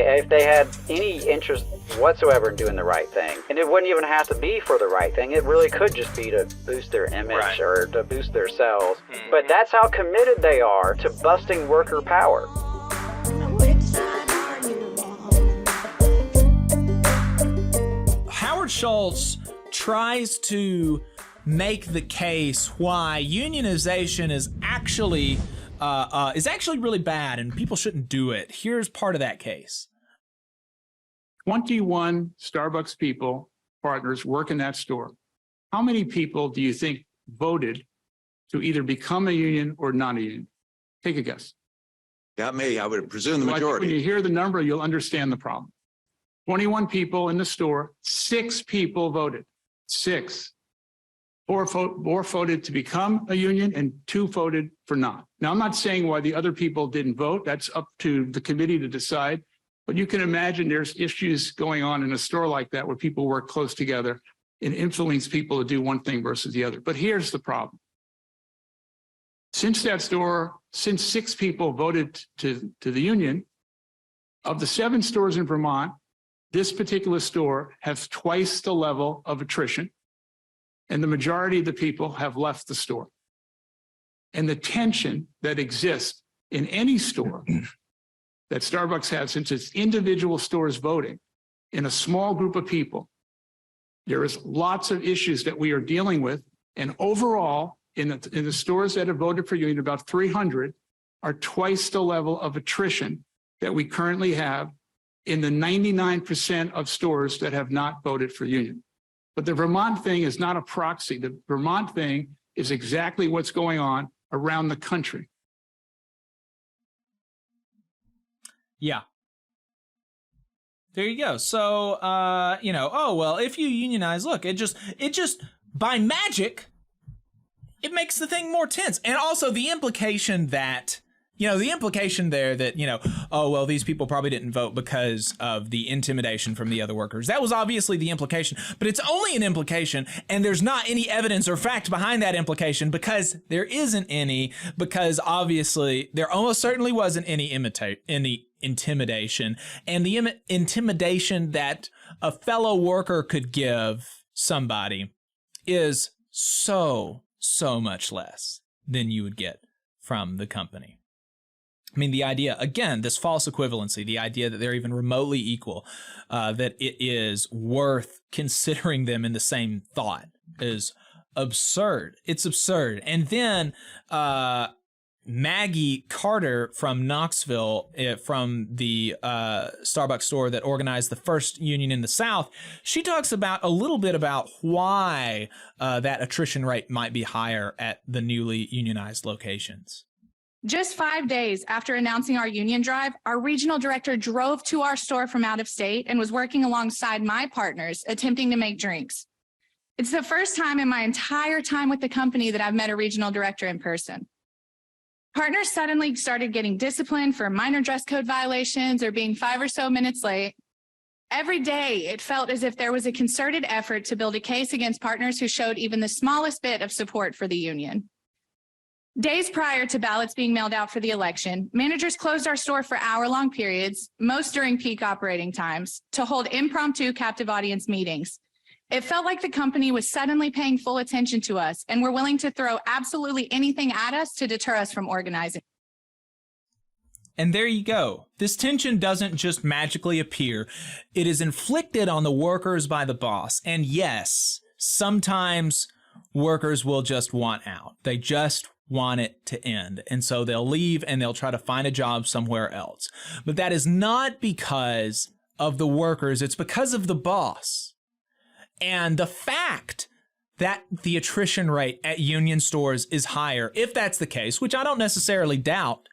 if they had any interest whatsoever in doing the right thing. And it wouldn't even have to be for the right thing. It really could just be to boost their image or to boost their sales. But that's how committed they are to busting worker power. Howard Schultz tries to make the case why unionization is actually really bad and people shouldn't do it. Here's part of that case. 21 Starbucks people, partners, work in that store. How many people do you think voted to either become a union or not a union? Take a guess. Got me. I would presume the majority. When you hear the number, you'll understand the problem. 21 people in the store, 6 people voted. 6. 4 voted to become a union and 2 voted for not. Now, I'm not saying why the other people didn't vote. That's up to the committee to decide. But you can imagine there's issues going on in a store like that where people work close together and influence people to do one thing versus the other. But here's the problem. Since 6 people voted to the union, of the 7 stores in Vermont, this particular store has twice the level of attrition, and the majority of the people have left the store. And the tension that exists in any store that Starbucks has, since it's individual stores voting in a small group of people, there is lots of issues that we are dealing with. And overall, in the stores that have voted for union, about 300 are twice the level of attrition that we currently have in the 99% of stores that have not voted for union. But the Vermont thing is not a proxy. The Vermont thing is exactly what's going on around the country. Yeah. There you go. So, oh, well, if you unionize, look, it just by magic, it makes the thing more tense. And also the implication that, oh, well, these people probably didn't vote because of the intimidation from the other workers. That was obviously the implication, but it's only an implication, and there's not any evidence or fact behind that implication because there isn't any, because obviously there almost certainly wasn't any intimidation, and the intimidation that a fellow worker could give somebody is so much less than you would get from the company. I mean, the idea, again, this false equivalency, the idea that they're even remotely equal, that it is worth considering them in the same thought is absurd. It's absurd. And then Maggie Carter from Knoxville, from the Starbucks store that organized the first union in the South, she talks about a little bit about why that attrition rate might be higher at the newly unionized locations. Just 5 days after announcing our union drive, our regional director drove to our store from out of state and was working alongside my partners, attempting to make drinks. It's the first time in my entire time with the company that I've met a regional director in person. Partners suddenly started getting disciplined for minor dress code violations or being 5 or so minutes late. Every day, it felt as if there was a concerted effort to build a case against partners who showed even the smallest bit of support for the union. Days prior to ballots being mailed out for the election, managers closed our store for hour-long periods, most during peak operating times, to hold impromptu captive audience meetings. It felt like the company was suddenly paying full attention to us and were willing to throw absolutely anything at us to deter us from organizing. And there you go. This tension doesn't just magically appear. It is inflicted on the workers by the boss. And yes, sometimes workers will just want out. They just want it to end. And so they'll leave and they'll try to find a job somewhere else. But that is not because of the workers. It's because of the boss. And the fact that the attrition rate at union stores is higher, if that's the case, which I don't necessarily doubt,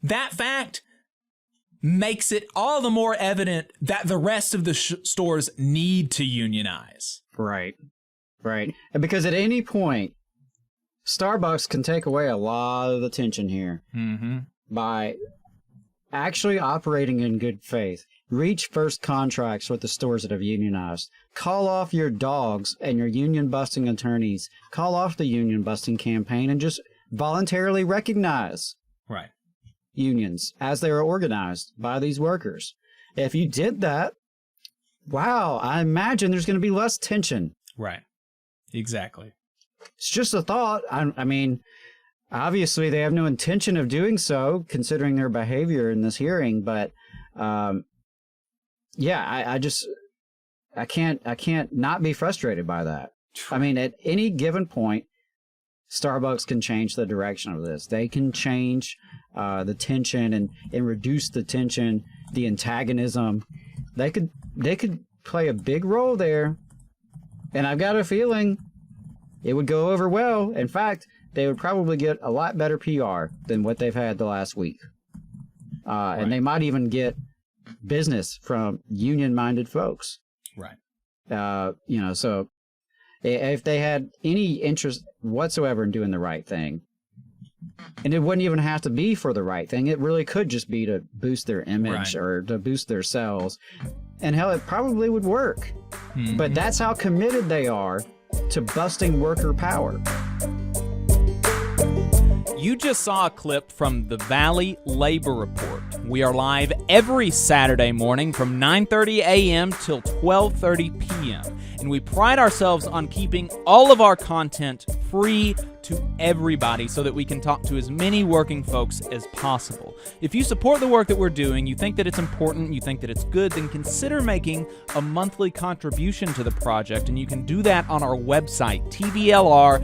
that fact makes it all the more evident that the rest of the stores need to unionize. Right. And because at any point, Starbucks can take away a lot of the tension here by actually operating in good faith. Reach first contracts with the stores that have unionized. Call off your dogs and your union-busting attorneys. Call off the union-busting campaign and just voluntarily recognize unions as they are organized by these workers. if you did that, wow, I imagine there's going to be less tension. Right. Exactly. It's just a thought. I mean, obviously they have no intention of doing so, considering their behavior in this hearing. But yeah, I can't not be frustrated by that. I mean, at any given point, Starbucks can change the direction of this. They can change the tension and reduce the tension, the antagonism. They could play a big role there. And I've got a feeling it would go over well. In fact, they would probably get a lot better PR than what they've had the last week. Right. And they might even get business from union-minded folks. Right. So if they had any interest whatsoever in doing the right thing, and it wouldn't even have to be for the right thing. It really could just be to boost their image or to boost their sales. And hell, it probably would work. Mm-hmm. But that's how committed they are to busting worker power. You just saw a clip from the Valley Labor Report. We are live every Saturday morning from 9:30 a.m. till 12:30 p.m. And we pride ourselves on keeping all of our content free to everybody so that we can talk to as many working folks as possible. If you support the work that we're doing, you think that it's important, you think that it's good, then consider making a monthly contribution to the project, and you can do that on our website, tvlr.fm.